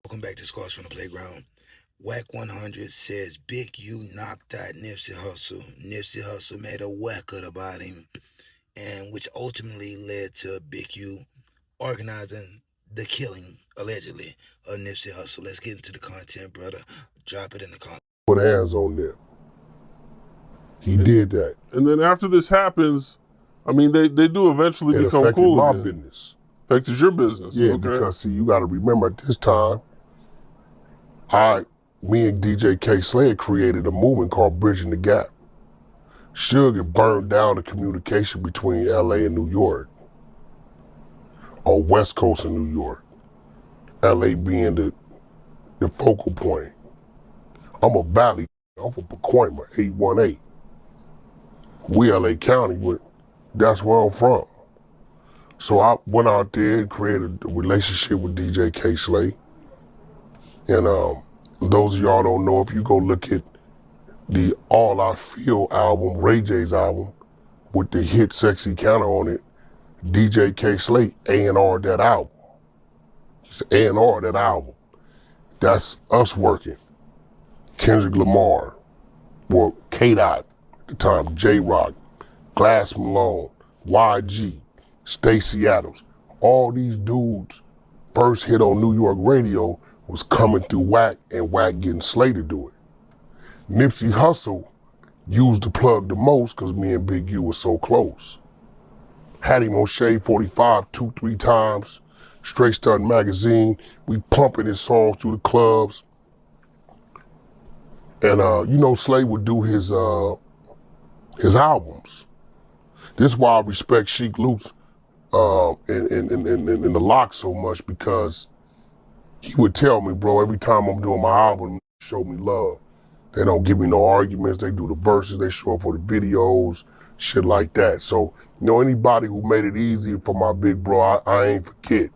Welcome back to Scars from the Playground. Wack 100 says Big U knocked out Nipsey Hussle. Nipsey Hussle made a record about him, and which ultimately led to Big U organizing the killing, allegedly, of Nipsey Hussle. Let's get into the content, brother. Drop it in the comments. Put hands on them. He did that. And then after this happens, I mean, they do eventually It become affected cool my again. business. Affected your business. Yeah, okay. because see, you got to remember at this time, me and DJ K. Slade created a movement called Bridging the Gap. Sugar burned down the communication between LA and New York, or West Coast and New York. LA being the focal point. I'm a valley. I'm from Pacoima, 818. We LA County, but that's where I'm from. So I went out there and created a relationship with DJ K. Slade. And those of y'all don't know, if you go look at the All I Feel album, Ray J's album, with the hit Sexy Counter on it, DJ K. Slade A&R that album. He's A&R that album. That's us working. Kendrick Lamar, or K-Dot at the time, J-Rock, Glass Malone, YG, Stacey Adams. All these dudes first hit on New York radio was coming through Wack, and Wack getting Slade to do it. Nipsey Hussle used the plug the most because me and Big U were so close. Had him on Shade 45 2-3 times, Straight Stunt Magazine. We pumping his songs through the clubs. And Slade would do his albums. This is why I respect Sheik Luke's in the Lock so much, because he would tell me, bro, every time I'm doing my album, show me love. They don't give me no arguments. They do the verses. They show up for the videos, shit like that. So, anybody who made it easy for my big bro, I ain't forget.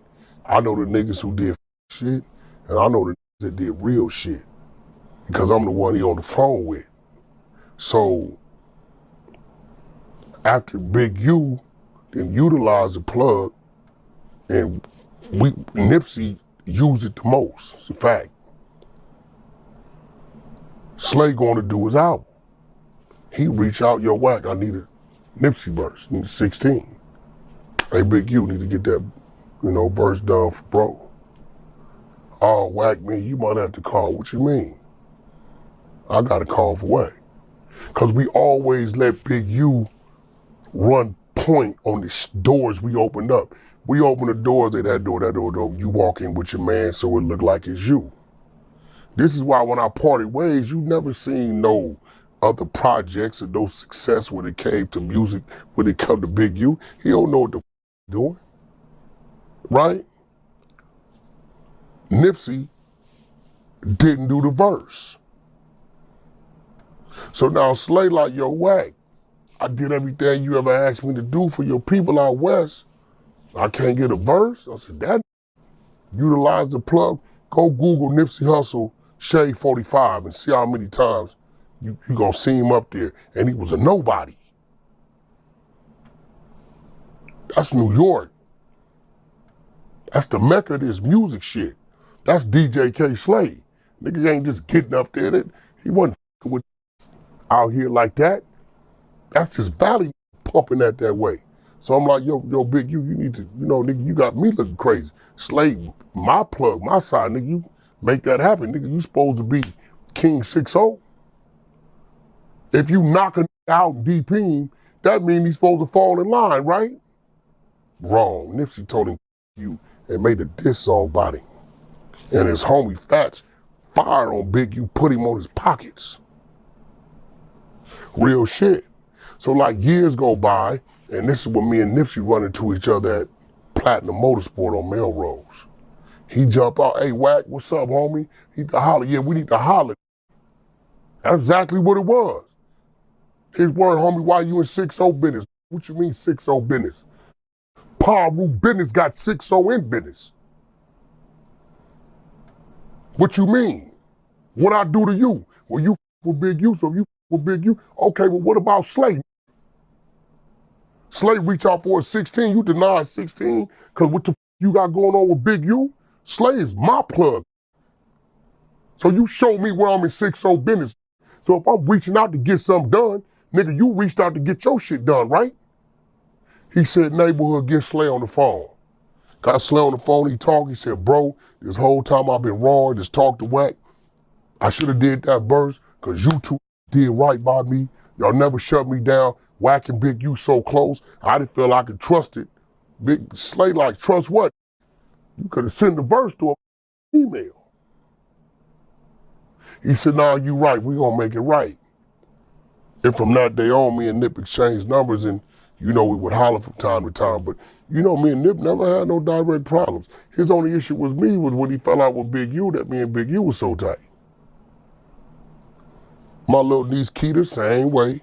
I know the niggas who did shit, and I know the niggas that did real shit, because I'm the one he on the phone with. So, after Big U then utilized the plug, and Nipsey used it the most. It's a fact. Slade going to do his album. He reach out, yo, Wack, I need a Nipsey verse, I need 16. Hey, Big U, need to get that, verse done for bro. Oh, Wack, man, you might have to call. What you mean? I got to call for Wack. Because we always let Big U run point on the doors we opened up. We open the doors, that door, you walk in with your man so it look like it's you. This is why when I parted ways, you never seen no other projects or no success when it came to music, when it come to Big U. He don't know what the he's doing, right? Nipsey didn't do the verse. So now Slade like, yo, Wack, I did everything you ever asked me to do for your people out west. I can't get a verse? I said, that utilize the plug. Go Google Nipsey Hussle Shade 45 and see how many times you gonna see him up there. And he was a nobody. That's New York. That's the mecca of this music shit. That's DJ K. Slade. Nigga ain't just getting up there. He wasn't with out here like that. That's just Valley pumping that way. So I'm like, yo, Big U, you need to, nigga, you got me looking crazy. Slade, my plug, my side, nigga, you make that happen. Nigga, you supposed to be King 6-0. If you knock a nigga out and DP him, that means he's supposed to fall in line, right? Wrong. Nipsey told him you and made a diss song about him. And his homie Fats fired on Big U, put him on his pockets. Real shit. So like years go by, and this is when me and Nipsey run into each other at Platinum Motorsport on Melrose. He jump out, hey, Wack, what's up, homie? He need to holler. Yeah, we need to holler. That's exactly what it was. His word, homie, why you in 6-0 business? What you mean 6-0 business? Paru business got 6-0 in business. What you mean? What I do to you? Well, you with Big U, so you with Big U. Okay, well, what about Slade? Slade reach out for a 16, you deny 16, because what the you got going on with Big U? Slade is my plug. So you show me where I'm in 6-0 business. So if I'm reaching out to get something done, nigga, you reached out to get your shit done, right? He said, neighborhood, get Slay on the phone. Got Slay on the phone, he talked, he said, bro, this whole time I've been wrong, just talked to Wack. I should have did that verse, cause you two did right by me. Y'all never shut me down. Wack and Big U so close, I didn't feel I could trust it. Big Slay like, trust what? You could have sent the verse to an email. He said, nah, you right, we gonna make it right. And from that day on, me and Nip exchanged numbers and, you know, we would holler from time to time. But, you know, me and Nip never had no direct problems. His only issue with me was when he fell out with Big U, that me and Big U was so tight. My little niece Keita, same way.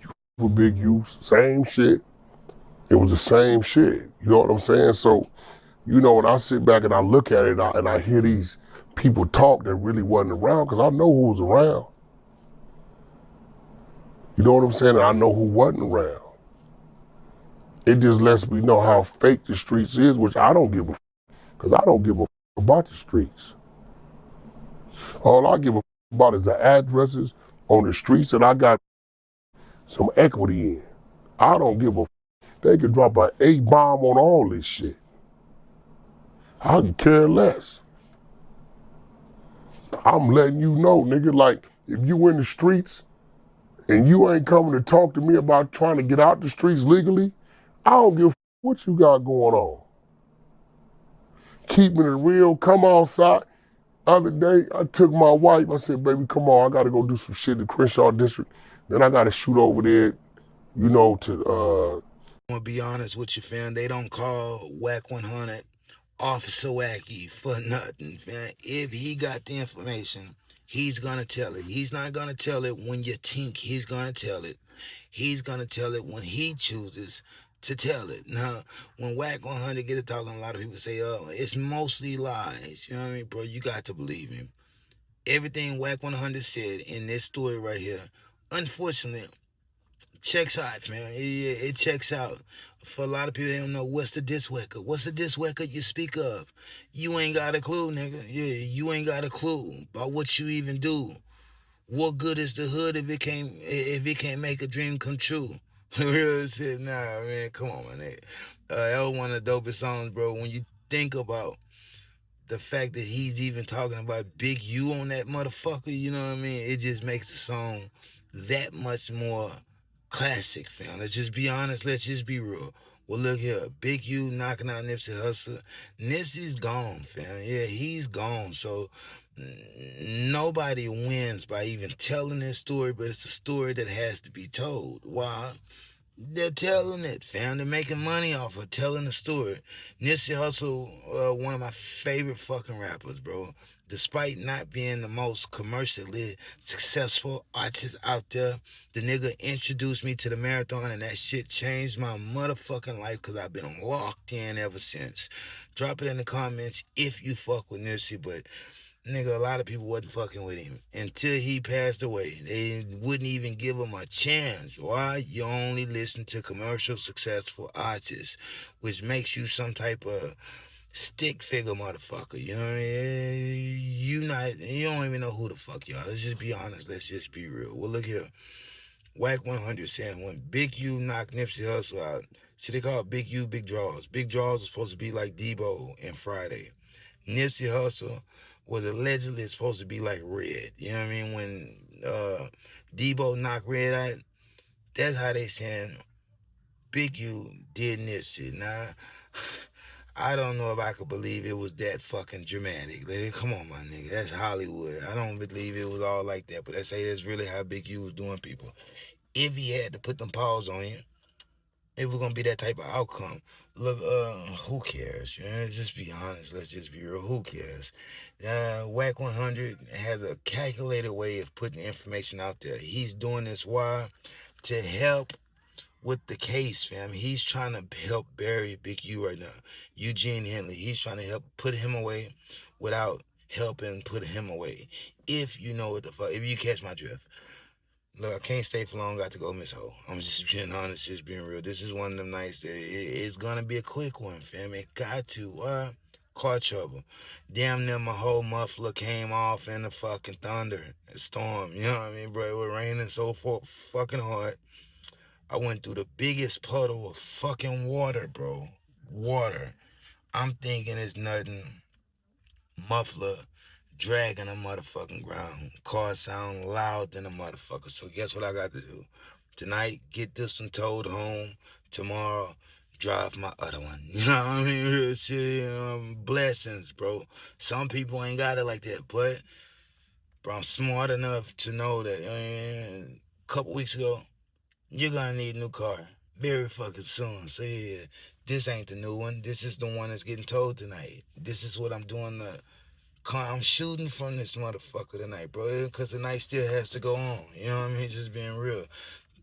You with Big U, same shit. It was the same shit. You know what I'm saying? So, you know, when I sit back and I look at it and I hear these people talk that really wasn't around, because I know who was around. You know what I'm saying? And I know who wasn't around. It just lets me know how fake the streets is, which I don't give a because I don't give a about the streets. All I give a about is the addresses on the streets that I got some equity in. I don't give a they could drop an A-bomb on all this shit. I can care less. I'm letting you know, nigga, like, if you in the streets and you ain't coming to talk to me about trying to get out the streets legally, I don't give a what you got going on. Keeping it real, come outside. Other day, I took my wife, I said, baby, come on, I gotta go do some shit in the Crenshaw district. Then I gotta shoot over there, you know, to I'm gonna be honest with you, fam. They don't call Wack 100 Officer Wacky for nothing, fam. If he got the information, he's gonna tell it. He's not gonna tell it when you think he's gonna tell it. He's gonna tell it when he chooses to tell it. Now, when Wack 100 get to talking, a lot of people say, oh, it's mostly lies. You know what I mean, bro? You got to believe him. Everything Wack 100 said in this story right here, unfortunately, checks out, man. It checks out. For a lot of people, they don't know what's the diss record. What's the diss record you speak of? You ain't got a clue, nigga. Yeah, you ain't got a clue about what you even do. What good is the hood if it can't make a dream come true? Real shit, nah, man. Come on, man. That was one of the dopest songs, bro. When you think about the fact that he's even talking about Big U on that motherfucker, you know what I mean? It just makes the song that much more classic, fam. Let's just be honest. Let's just be real. Well, look here. Big U knocking out Nipsey Hussle. Nipsey's gone, fam. Yeah, he's gone. So nobody wins by even telling this story, but it's a story that has to be told. Why? They're telling it, fam. They're making money off of telling the story. Nipsey Hussle, one of my favorite fucking rappers, bro. Despite not being the most commercially successful artist out there, the nigga introduced me to the marathon, and that shit changed my motherfucking life because I've been locked in ever since. Drop it in the comments if you fuck with Nipsey, but nigga, a lot of people wasn't fucking with him until he passed away. They wouldn't even give him a chance. Why? You only listen to commercial successful artists, which makes you some type of stick figure motherfucker. You know what I mean? You don't even know who the fuck you are. Let's just be honest. Let's just be real. Well, look here. Wack 100 saying when Big U knocked Nipsey Hussle out, see, they call it Big U Big Draws. Big Draws is supposed to be like Debo and Friday. Nipsey Hussle was allegedly supposed to be like Red. You know what I mean? When Debo knocked Red out, that's how they saying Big U did Nipsey. Now, I don't know if I could believe it was that fucking dramatic. Like, come on, my nigga. That's Hollywood. I don't believe it was all like that. But they say that's really how Big U was doing people. If he had to put them paws on you, it was gonna be that type of outcome. Look, who cares? Let's just be honest. Let's just be real. Who cares? Wack 100 has a calculated way of putting information out there. He's doing this why? To help with the case, fam. He's trying to help bury Big U right now. Eugene Henley. He's trying to help put him away without helping put him away. If you know what the fuck, if you catch my drift. Look, I can't stay for long. Got to go, Miss Ho. I'm just being honest, just being real. This is one of them nights that it's gonna be a quick one, fam. It got to. car trouble. Damn near my whole muffler came off in the fucking thunder storm. You know what I mean, bro? It was raining so fucking hard. I went through the biggest puddle of fucking water, bro. Water. I'm thinking it's nothing. Muffler dragging a motherfucking ground. Car sound loud than a motherfucker. So guess what I got to do? Tonight, get this one towed home. Tomorrow, drive my other one. You know what I mean? Real shit, blessings, bro. Some people ain't got it like that, but bro, I'm smart enough to know that a couple weeks ago, you're gonna need a new car very fucking soon. So yeah, this ain't the new one. This is the one that's getting towed tonight. This is what I'm doing. I'm shooting from this motherfucker tonight, bro, because the night still has to go on. You know what I mean? Just being real.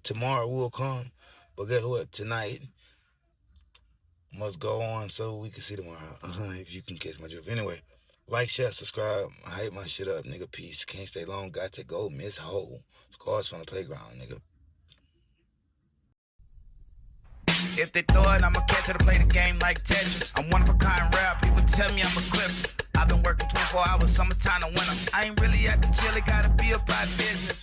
Tomorrow will come, but guess what? Tonight must go on so we can see tomorrow. If you can catch my drift. Anyway, like, share, subscribe. I hype my shit up, nigga. Peace. Can't stay long. Got to go. Miss Ho. Scars from the playground, nigga. If they throw it, I'ma catch it to play the game like Tetris. I'm one of a kind rap, people tell me I'm a clip. I've been working 24 hours, summertime to winter. I ain't really at the chill, it gotta be about business.